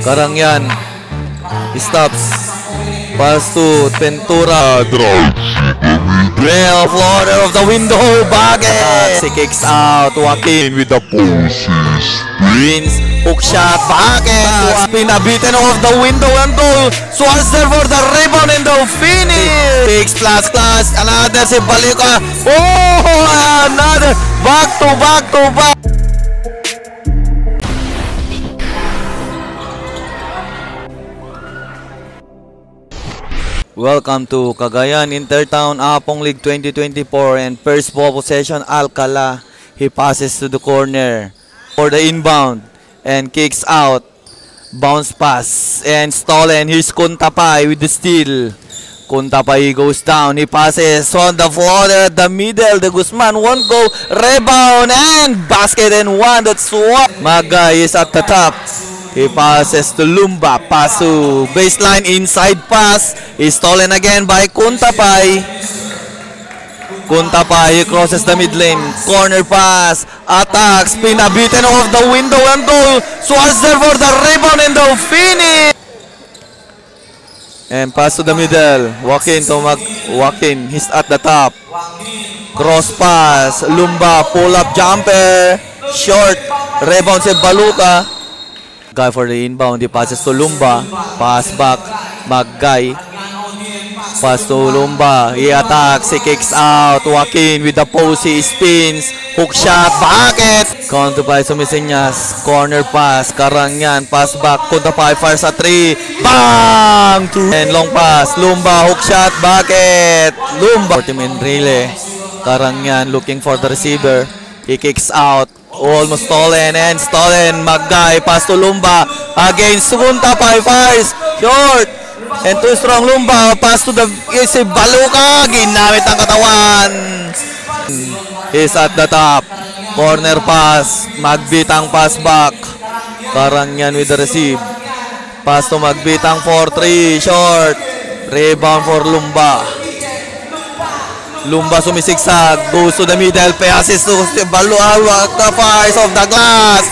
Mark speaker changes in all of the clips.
Speaker 1: Karangyan. Stops. Pass to Ventura. Real floater of the window. Bagay. He kicks out. Joaquin with the pulses. Prince. Hook shot. Bagay. Pinabitin off the window and goal. Suarez there for the rebound and the finish. Takes class. Another si Balika. Oh, another. Back to back. Welcome to Cagayan Intertown Apong League 2024 and first ball possession Alcala. He passes to the corner for the inbound and kicks out. Bounce pass and stolen. Here's Kuntapay with the steal. Kuntapay goes down. He passes on the floor at the middle. The Guzman won't go. Rebound and basket and one. That's what. Magay is at the top. He passes to Lumba. Pass to baseline. Inside pass. Is stolen again by Kuntapay. Kuntapay crosses the mid lane. Corner pass. Attacks. Pinabitin off the window and goal. Suarez there for the rebound and the finish. And pass to the middle. Joaquin. He's at the top. Cross pass. Lumba. Pull up jumper. Short. Rebound si Baluka. Guy for the inbound. He passes to Lumba. Pass back. Magay. Pass to Lumba. He attacks. He kicks out. Joaquin with the post. He spins. Hook shot. Bucket. Counter by Sumiseñas. Corner pass. Karangyan. Pass back. Kuntapay fires at 3. Bang! And long pass. Lumba. Hook shot. Bucket. Lumba. 40-man relay. Karangyan looking for the receiver. He kicks out. Almost stolen and stolen. Magay. Pass to Lumba. Against Kuntapay fires. Short. And too strong Lumba. Pass to the si Baluka. Ginamit ang katawan. He's at the top. Corner pass. Magbitang pass back. Karangyan with the receive. Pass to Magbitang 4-3. Short. Rebound for Lumba. Lumba sumisigsag. Goes to the middle. Passes to Baluka. The fires of the glass.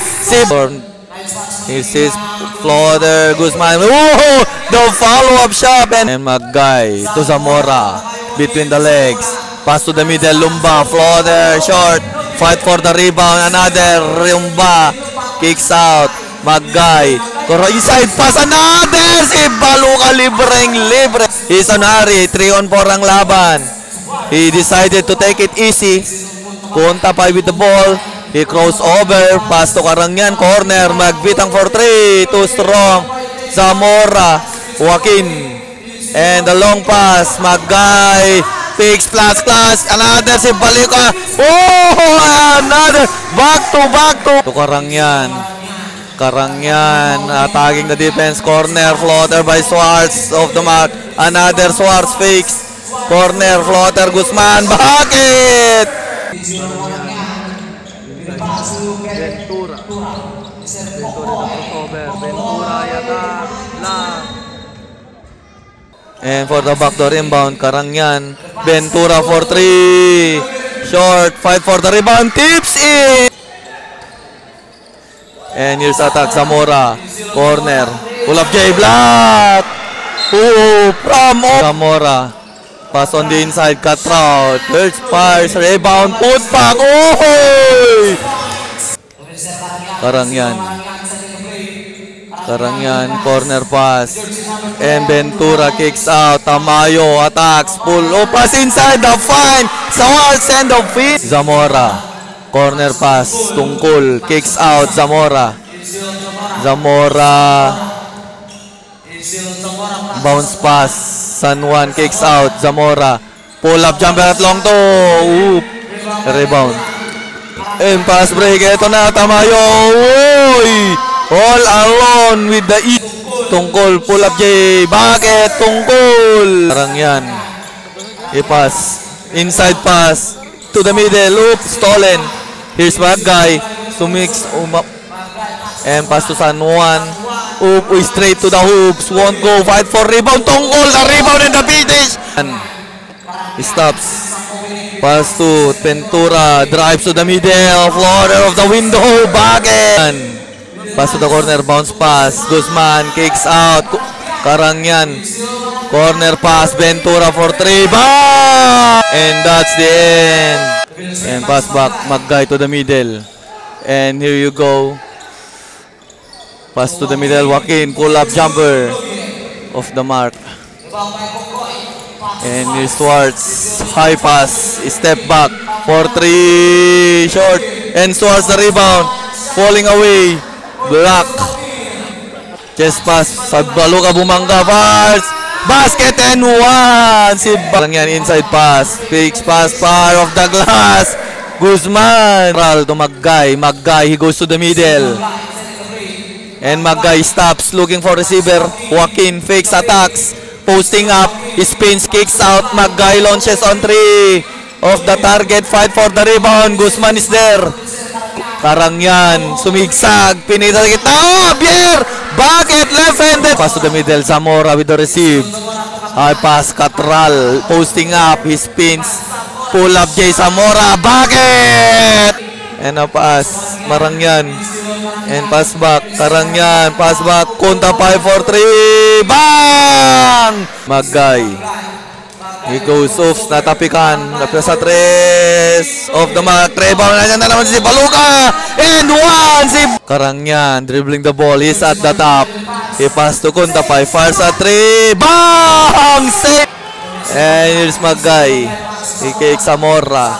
Speaker 1: Here's his floater. Guzman. Oh! The follow-up shot. And Magay to Zamora. Between the legs. Pass to the middle. Lumba. Floater. Short. Fight for the rebound. Another. Lumba. Kicks out. Magay. Inside pass. Another. Si Baluka libre. He's on hurry. 3-on-4 ang laban. He decided to take it easy. Kuntapay with the ball. He cross over. Pass to Karangyan. Corner. Magbitang for 3. Too strong. Zamora. Joaquin. And the long pass. Magay. Takes class. Another si Balika. Oh! Another. Back to Karangyan. Attacking the defense. Corner. Floater by Suarez. Off the mark. Another Suarez fakes. Corner, floater, Guzman, bucket! And for the backdoor inbound, Karangyan, Ventura for 3. Short, fight for the rebound, tips in! And here's attack, Zamora, corner, pull up J Black! Oh, from Zamora. Pass on the inside, cut route. Third fires, rebound, put back. Oh! Karangyan, corner pass. And Ventura kicks out. Tamayo attacks, pull. Oh, pass inside the fine. Suarez and the feet. Zamora, corner pass. Tungkol, kicks out. Zamora. Bounce pass. San Juan kicks out. Zamora. Pull up jumper at long to. Oop. Rebound. And pass break. Ito na. Tamayo. Uy! All alone with the eat. Tungkol. Pull up J. Bucket. Tungkol. Karangyan. I-pass. Inside pass. To the middle. Oop. Stolen. Here's Magay. Sumix. And pass to San Juan. Oop, straight to the hoops. Won't go. Fight for rebound. Tungkol. The rebound and the finish. And he stops. Pass to Ventura. Drives to the middle. Floater of the window. Bucket. Pass to the corner, bounce pass. Guzman kicks out. Karangyan. Corner pass, Ventura for 3. Bang! And that's the end. And pass back, Maggay to the middle. And here you go. Pass to the middle, Joaquin. Pull-up jumper. Off the mark. And here's Swartz. High pass. Step back for 3. Short. And Swartz the rebound. Falling away. Block. Chest pass. Sa Baluka bumangga. Fires. Basket and 1. Si Karangyan inside pass. Fix pass. Far of the glass. Guzman. To Maggay. Maggay. He goes to the middle. And Maggay stops looking for receiver. Joaquin fakes attacks. Posting up. Spins, kicks out. Maggay launches on 3. Off the target. Fight for the rebound. Guzman is there. Karangyan. Sumigsag. Pinita sa kita. Oh! Bier! Bucket! Left-handed. Pass to the middle. Zamora with the receive. High pass. Catral. Posting up. He spins. Pull up Jay Zamora. Bucket! And a pass. Marangyan. And pass back. Karangyan. Pass back. Kunta 5 for 3. Bang! Maggay. He goes off. Natapikan. Napila sa 3. Off the mark. Rebound. Nandiyan na naman si Baluka. And 1. Si Karangyan. Dribbling the ball. He's at the top. He pass to Kunta 5. Fires at 3. Bang! Save! And here's Maggay. He kicks Zamora.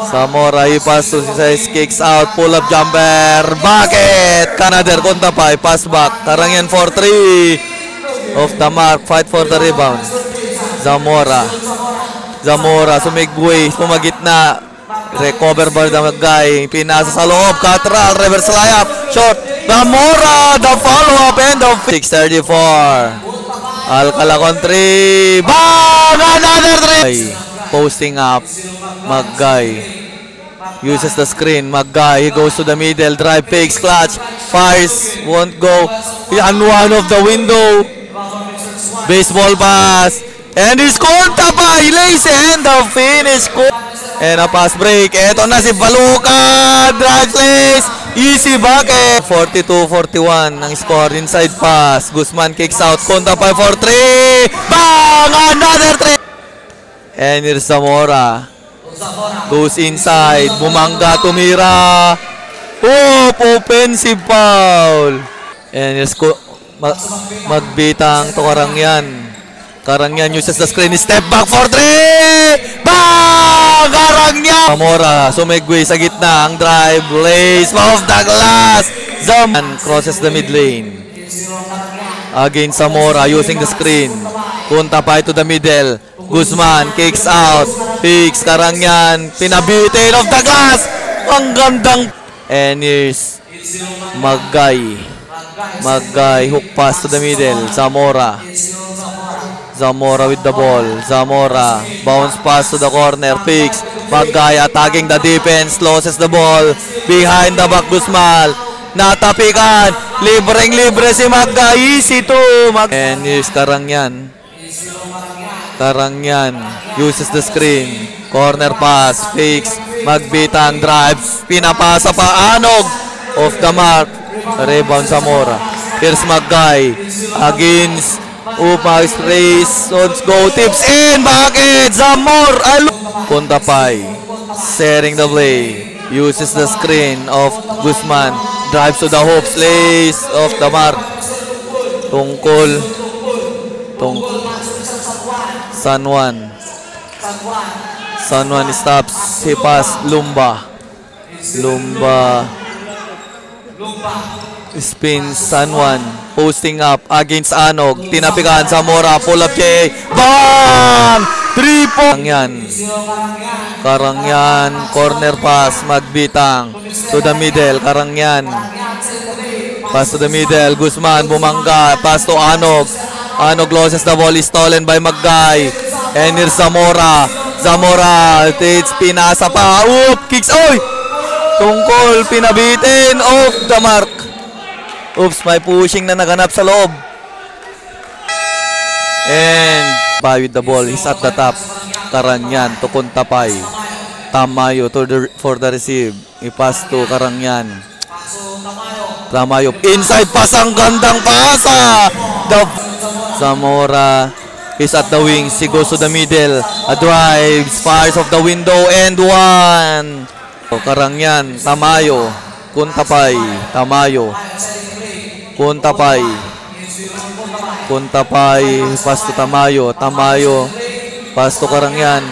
Speaker 1: Zamora, he pass to size, kicks out, pull-up jumper, bucket! Canada, Kunta 5, pass back, Karangyan for 3. Off the mark, fight for the rebound. Zamora. Zamora, sumigway, pumagitna. Recover by the Maggay, pinasa sa loob, Catral, reverse layup, short. Zamora, the follow-up, and the 6:34. Alcala on 3. Bang! Another 3! Posting up. Maggay. Uses the screen. Maggay. He goes to the middle. Drive, fakes, clutch. Fires. Won't go. On one of the window. Baseball pass. And he's Kunta pa. He lays and the finish. And a pass break. Eto na si Baluka. Drive lays. Easy bucket. 42-41 ang score. Inside pass. Guzman kicks out. Kunta 5 for 3. Bang! Another 3. And here's Zamora. Goes inside. Bumangga. Tumira. Oh! Offensive foul. And here's magbitang to Karangyan. Karangyan uses the screen. Step back for 3. Bang! Karangyan! Zamora. Sumigway sa gitna. Ang drive. Lays off the glass. Zaman crosses the mid lane. Against Zamora using the screen. Kunta pa to the middle. Guzman kicks out. Fix. Karangyan. Pinabitin off the glass. Ang gandang. And here's Maggay. Maggay. Hook pass to the middle. Zamora. Zamora with the ball. Zamora. Bounce pass to the corner. Fix. Maggay attacking the defense. Loses the ball. Behind the back. Guzman. Natapikan. Libreng-libre si Maggay. Easy to. And here's Karangyan. Karangyan uses the screen. Corner pass. Fix. Magbitang drives. Pinapasa pa. Anog. Off the mark. Rebound Zamora. Here's Maggay. Against Upas race. Let's go. Tips in. Bakit? Zamora. Kunta Pai. Sharing the play. Uses the screen of Guzman. Drives to the hoops. Lays off the mark. Tungkol. San Juan. San Juan stops. He pass. Lumba. Spins. San Juan. Posting up against Anog. Tinapikan. Zamora. Pull up J. Bang! 3 points. Karangyan. Corner pass. Magbitang. To the middle. Karangyan. Pass to the middle. Guzman. Bumangga. Pass to Anog. Anog loses the ball. Is stolen by Maggay. And here's Zamora. Zamora. It's pinasa pa. Oop! Kicks. Oy! Tungkol. Pinabitin. Off the mark. Oops. May pushing na naganap sa loob. And Pai with the ball. He's at the top. Karangyan to Kunta Pai. Tamayo for the receive. I-pass to Karangyan. Tamayo. Inside pass, ang gandang pasa. Zamora is at the wings. He goes to the middle. A drive. Fires off the window and one. Karangyan. Tamayo. Kuntapay. Tamayo. Kuntapay. Kuntapay. Pass to Tamayo. Tamayo. Pass to Karangyan.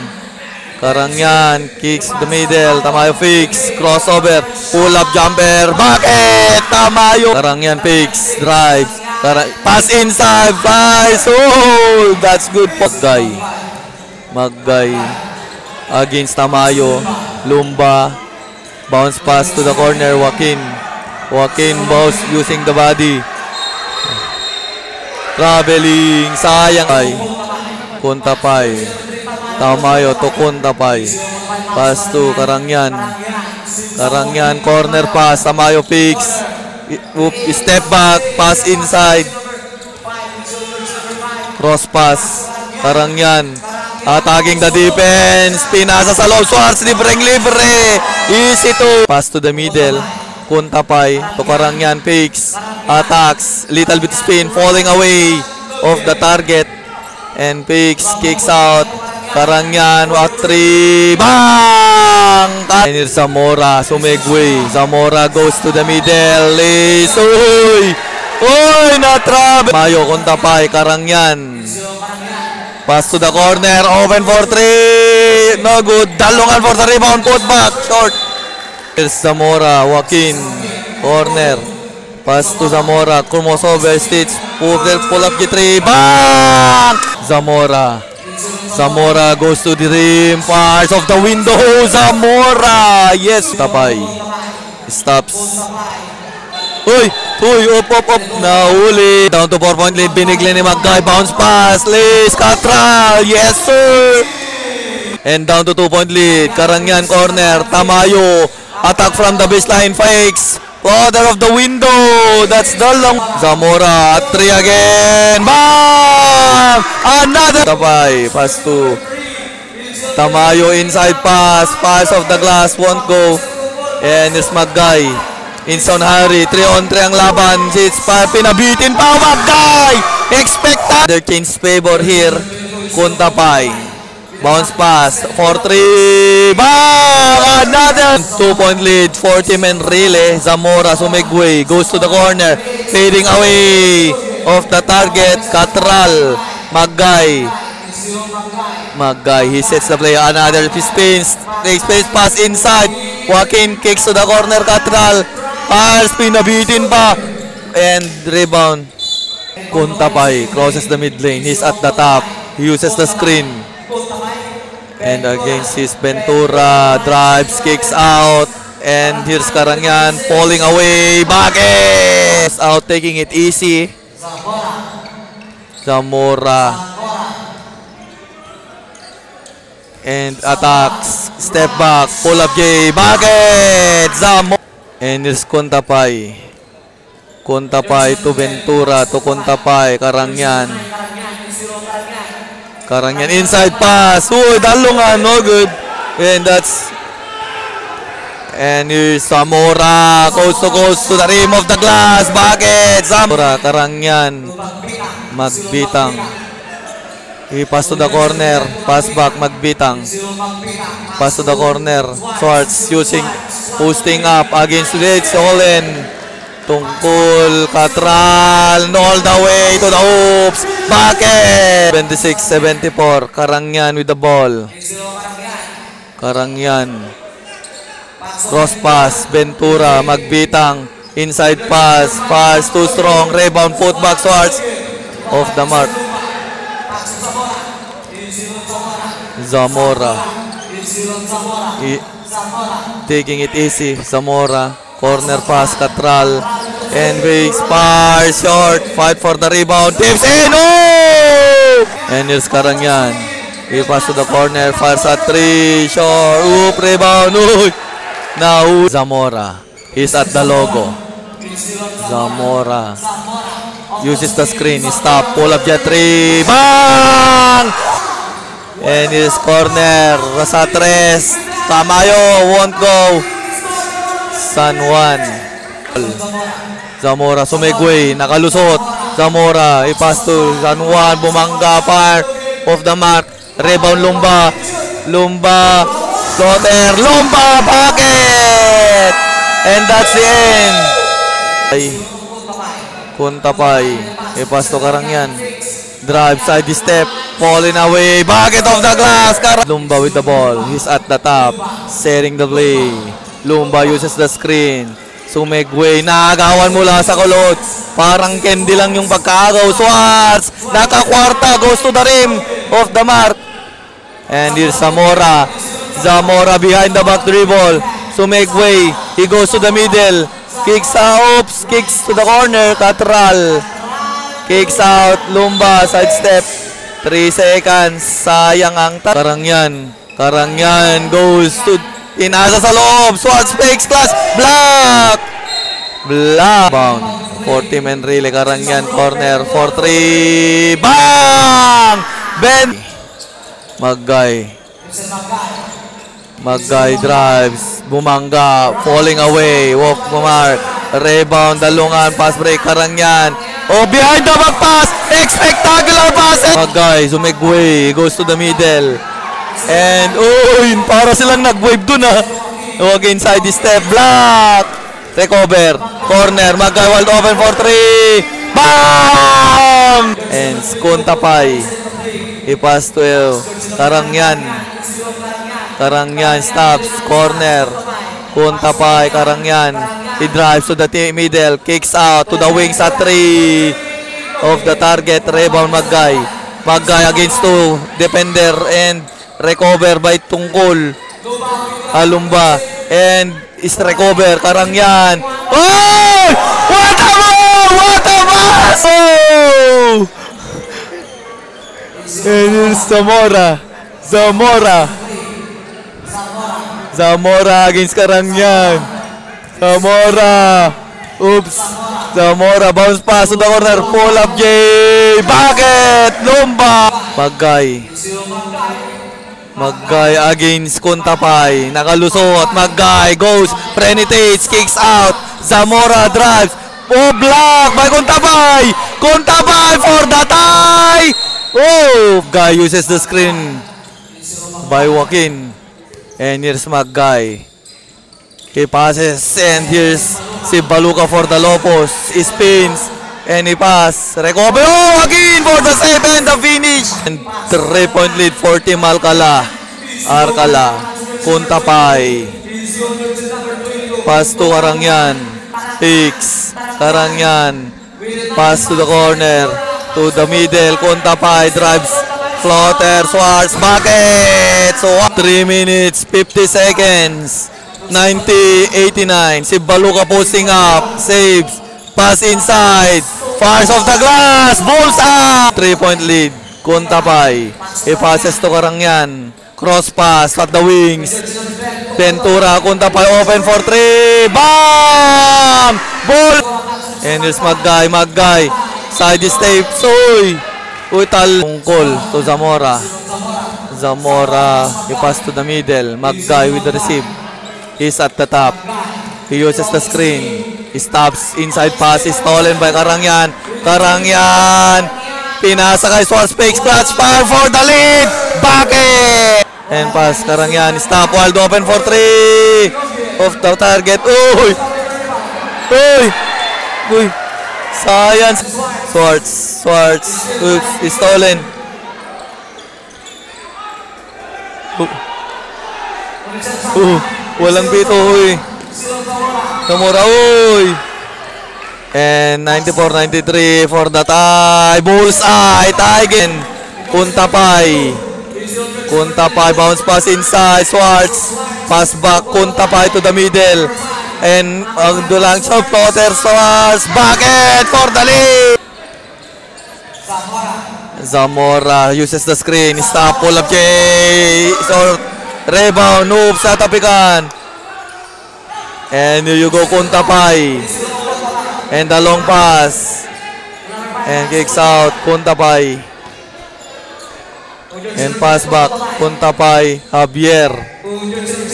Speaker 1: Karangyan. Kicks the middle. Tamayo fix. Crossover. Pull up jumper. Bakit? Tamayo. Karangyan fix. Drive. Pass inside. Flies. Oh! That's good. Maggay. Maggay. Against Tamayo. Lumba. Bounce pass to the corner. Joaquin. Joaquin bounce using the body. Traveling. Sayang. Kuntapay. Tamayo to Kuntapay. Pass to Karangyan. Karangyan. Corner pass. Tamayo fix. Step back. Pass inside. Cross pass. Karangyan. Attacking the defense. Pinasa sa low. Swartz libre. Easy to. Pass to the middle. Kuntapay. To Karangyan. Fix. Attacks. Little bit spin. Falling away of the target. And Fix. Kicks out. Karangyan. 3. Bang! And Zamora. Sumegway. Zamora goes to the middle. Uy! Uy! Na-trap. Mayo. Kuntapay. Karangyan. Pass to the corner. Open for 3. No good. Dalungan for the rebound. Put back. Short. Here's Zamora. Joaquin. Corner. Pass to Zamora. Kumosover. Stitch. Pull up G3. Bang! Zamora. Zamora goes to the rim. Fires off the window. Zamora. Yes. Tapay. Stops. Uy! Uy! Up! Nahuli. Down to 4-point lead. Binigli ni Maggay. Bounce pass. Liz Catral. Yes, sir! And down to 2-point lead. Karangyan corner. Tamayo. Attack from the baseline. Fakes. Floater of the window. That's the long. Zamora at 3 again. Bam! Another. Tapay. Pass to Tamayo. Inside pass. Pass off the glass. Won't go. And it's Maggay. Inson Harry, 3-on-3 ang laban. It's pinabitin pa. Maggay! Expect their change favor here. Kuntapay. Bounce pass. 4-3. Bang! Another 2-point lead. 40-man relay. Zamora Sumegway goes to the corner. Fading away of the target. Catral. Maggay. Maggay. He sets the play. Another spins. Takes space pass inside. Joaquin kicks to the corner. Catral. Pass, pinabitin pa. And rebound. Kuntapay crosses the mid lane. He's at the top. He uses the screen. And against his Ventura. Drives, kicks out. And here's Karangyan falling away. Bakit? Out, taking it easy. Zamora. And attacks. Step back. Pull up J. Bakit? Zamora. And here's Kuntapay. Kuntapay to Ventura to Kuntapay. Karangyan. Karangyan inside pass. Uy, dalungan. No good. And here's Zamora. Coast to the rim of the glass. Bakit? Zamora. Karangyan. Magbitang. He pass to the corner. Pass back. Magbitang. Pass to the corner. Swartz using posting up against Rich Olen. Tungkol Catral. All the way to the hoops. Bakit? 26-74. Karangyan with the ball. Karangyan. Cross pass. Ventura. Magbitang. Inside pass. Pass. Too strong. Rebound. Put back. Swartz. Off the mark. Zamora. Taking it easy. Zamora. Corner pass. Catral. And Biggs. Far short. Fight for the rebound. Tips in. Oh! And here's Karangyan. He pass to the corner. Fires at 3. Short. Oop. Rebound. Uy. Now Zamora. He's at the logo. Zamora. Uses the screen. He stop. Pull up jet 3. Bang! And his corner. Rasatres. Tamayo won't go. San Juan. Zamora sumegway, nakalusot. Zamora, ipass to San Juan, bumangga, fire off the mark. Rebound Lumba. Lumba, floater, Lumba, bucket! And that's the end. Kuntapay, ipass to Karangyan. Drive, side step, falling away, bucket of the glass. Lumba with the ball, he's at the top, setting the play. Lumba uses the screen. Sumegway, naagawan mula sa kulot. Parang candy lang yung pagkagaw. Swartz, nakakwarta, goes to the rim, off the mark. And here's Zamora. Zamora behind the back dribble. Sumegway, he goes to the middle. Kicks out, kicks to the corner, Catral. Kicks out, Lumba, side step. 3 seconds, sayang ang Karangyan. Karangyan goes to inasa sa loob. Swartz fakes class. Block. Block. Bound. 40-man relay. Karangyan. Corner. 4-3. Bang! Ben. Maggay. Maggay drives. Bumangga. Falling away. Walk mark. Rebound. Dalungan. Pass break. Karangyan. Oh, behind the back pass. Spectacular pass. Maggay. Sumegway. Goes to the middle. And, para silang nag-wave dun Huwag inside the step. Block. Recover. Corner. Maggay wide open for 3. Bam! And Kuntapay. I-pass to Karangyan. Karangyan stops. Corner. Kuntapay. Karangyan. He drives to the middle. Kicks out to the wings at 3. Of the target. Rebound Maggay. Maggay against 2. Defender and recover by Tungkol. Lumba. And is recover. Karangyan. Oh! What a ball! What a pass! Oh! And here's Zamora. Zamora. Zamora against Karangyan. Zamora. Oops. Zamora. Bounce pass to the corner. Pull up J. Bucket! Lumba. Maggay. Maggay against Kuntapay. Nakalusot. Maggay goes. Penetrates. Kicks out. Zamora drives. Oh, block by Kuntapay. Kuntapay for the tie. Oh, Guy uses the screen by Joaquin. And here's Maggay. He passes. And here's si Baluka for the Lopos. He spins. And he pass. Recover. Oh, again for the save and the finish. And 3-point lead for Team Alcala. Arcala. Kuntapay. Pass to Karangyan. Picks. Karangyan. Pass to the corner. To the middle. Kuntapay. Drives. Floater. Swartz. Bucket. So 3 minutes. 50 seconds. 90-89. Si Baluka posting up. Saves. Pass inside. Fires off the glass. Bullseye. 3-point lead. Kuntapay. He passes to Karangyan. Cross pass at the wings. Ventura. Kuntapay open for 3. Bam! Ball. And here's Maggay. Maggay. Side step. Soy. Tungkol to Zamora. Zamora. He pass to the middle. Maggay with the receive. He's at the top. He uses the screen. He stops. Inside pass is stolen by Karangyan. Karangyan. Pinasa kay Swartz. Fakes clutch. Fire for the lead. Bucket. And pass. Karangyan. Stop. Wild open for 3. Off the target. Uy. Uy. Uy. Science. Swartz. Swartz. Oops. He's stolen. Walang bito. Uy. Zamora, uy! And 94-93 for the tie. Bullseye! Tie again. Kuntapay. Kuntapay. Bounce pass inside. Swartz. Pass back. Kuntapay to the middle. And ang dulang sa floater. Swartz. Bucket for the lead. Zamora uses the screen. Stop. Pull up J. So, rebound. Noob sa tapikan. And here you go, Kuntapay. And the long pass. And kicks out, Kuntapay. And pass back, Kuntapay. Javier.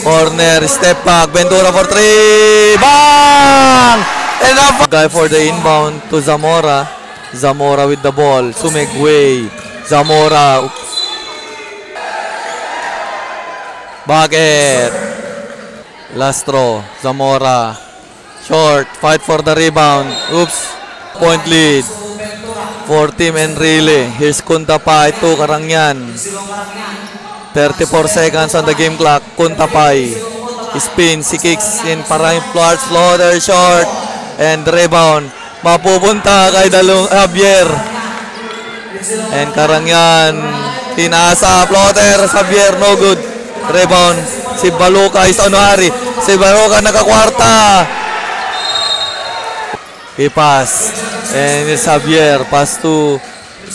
Speaker 1: Corner, step back. Ventura for 3. Bang! And up guy for the inbound to Zamora. Zamora with the ball. Sumegway. Zamora. Oops. Bakit? Lastro. Zamora. Short. Fight for the rebound. Oops. Point lead. For Team Enrile. Here's Kuntapay to Karangyan. 34 seconds on the game clock. Kuntapay. Spin. Si kicks in. Parang floater. Short. And rebound. Mapupunta kay Javier. And Karangyan. Tinasa. Floater. Javier. No good. Rebound. Si Baluka is Anuari. Si Baluka nakakwarta. Ipas. And it's Javier. Pass to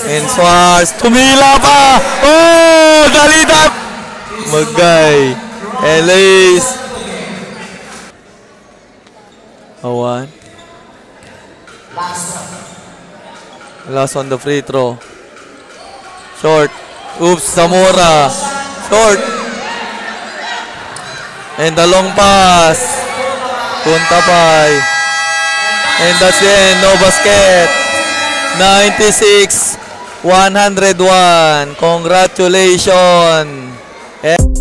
Speaker 1: and Suarez. Tumila pa. Oh! Dalita. Magay. Elise. Awan. Last on the free throw. Short. Oops. Zamora. Short. And the long pass. Kuntapay. And that's the end. No basket. 96-101. Congratulations.